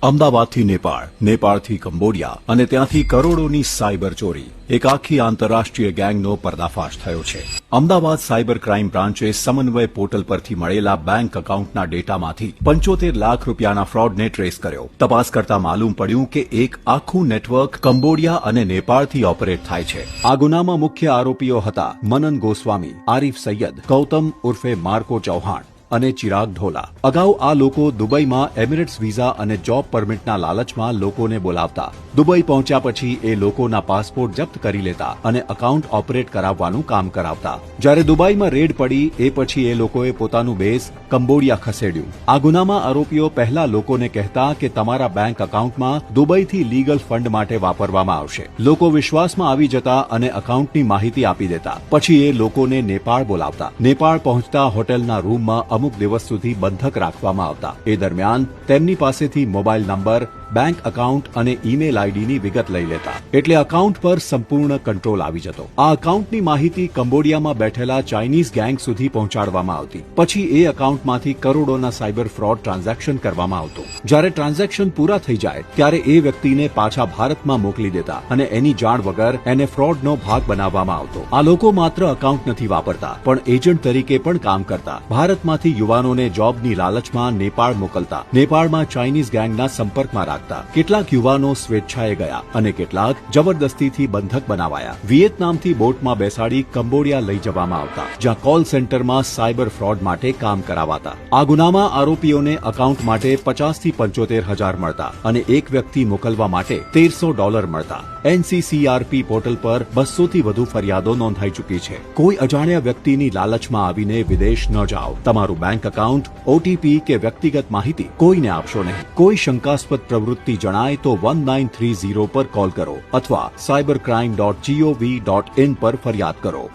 અમદાવાદથી નેપાળ, નેપાળથી કંબોડિયા અને ત્યાંથી કરોડોની સાયબર ચોરી. એક આખી આંતરરાષ્ટ્રીય ગેંગનો પર્દાફાશ થયો છે. અમદાવાદ સાયબર ક્રાઇમ બ્રાન્ચે સમન્વય પોર્ટલ પરથી મળેલા બેંક એકાઉન્ટના ડેટામાંથી 75 લાખ રૂપિયાના ફ્રોડને ટ્રેસ કર્યો. તપાસ કરતા માલુમ પડ્યું કે એક આખું નેટવર્ક કંબોડિયા અને નેપાળથી ઓપરેટ થાય છે. આ ગુનામાં મુખ્ય આરોપીઓ હતા મનન ગોસ્વામી, આરિફ સૈયદ, ગૌતમ ઉર્ફે માર્કો ચૌહાણ અને ચિરાગ ઢોલા. અગાઉ આ લોકો દુબઈમાં એમિરેટ્સ વિઝા અને જોબ પરમિટના લાલચમાં લોકોને બોલાવતા. દુબઈ પહોંચ્યા પછી એ લોકોના પાસપોર્ટ જપ્ત કરી લેતા અને એકાઉન્ટ ઓપરેટ કરાવવાનું કામ કરાવતા. જ્યારે દુબઈમાં રેડ પડી એ પછી એ લોકોએ પોતાનું બેઝ કંબોડિયા ખસેડ્યું. આ ગુનામાં આરોપીઓ પહેલા લોકોને કહેતા કે તમારા બેંક એકાઉન્ટમાં દુબઈથી લીગલ ફંડ માટે વાપરવામાં આવશે. લોકો વિશ્વાસમાં આવી જતા અને એકાઉન્ટની માહિતી આપી દેતા. પછી એ લોકોને નેપાળ બોલાવતા. નેપાળ પહોંચતા હોટેલના રૂમમાં અમુક દિવસ સુધી બંધક રાખવામાં આવતા. એ દરમિયાન તેમની પાસેથી મોબાઈલ નંબર, બેંક એકાઉન્ટ અને ઈમેલ આઈડીની વિગત લઈ લેતા. એટલે એકાઉન્ટ પર સંપૂર્ણ કંટ્રોલ આવી જતો. આ એકાઉન્ટની માહિતી કંબોડિયામાં બેઠેલા ચાઇનીઝ ગેંગ સુધી પહોંચાડવામાં આવતી. પછી એ એકાઉન્ટમાંથી કરોડોના સાયબર ફ્રોડ ટ્રાન્ઝેક્શન કરવામાં આવતું. જ્યારે ટ્રાન્ઝેક્શન પૂરા થઈ જાય ત્યારે એ વ્યક્તિને પાછા ભારતમાં મોકલી દેતા અને એની જાણ વગર એને ફ્રોડનો ભાગ બનાવવામાં આવતો. આ લોકો માત્ર એકાઉન્ટ નથી વાપરતા, પણ એજન્ટ તરીકે પણ કામ કરતા. ભારતમાંથી યુવાનોને જોબની લાલચમાં નેપાળ મોકલતા. નેપાળમાં ચાઇનીઝ ગેંગના સંપર્કમાં રાખતા. કેટલાક યુવાનો સ્વેચ્છાએ ગયા અને કેટલાક જબરદસ્તીથી બંધક બનાવાયા. વિયેતનામથી બોટમાં બેસાડી કંબોડિયા લઈ જવામાં આવતા, જ્યાં કોલ સેન્ટરમાં સાયબર ફ્રોડ માટે કામ કરાવાતા. આ ગુનામાં આરોપીઓને એકાઉન્ટ માટે 50 થી 75 હજાર મળતા અને એક વ્યક્તિ મોકલવા માટે $1300 મળતા. NCCRP પોર્ટલ પર 200 થી વધુ ફરિયાદો નોંધાઈ ચૂકી છે. કોઈ અજાણ્યા વ્યક્તિની લાલચમાં આવીને વિદેશ ન જાઓ. તમારું બેંક એકાઉન્ટ, OTP કે વ્યક્તિગત માહિતી કોઈને આપશો નહીં. કોઈ શંકાસ્પદ પ્રવૃત્તિ જણાય તો 1930 પર કોલ કરો અથવા cybercrime.gov.in પર ફરિયાદ કરો.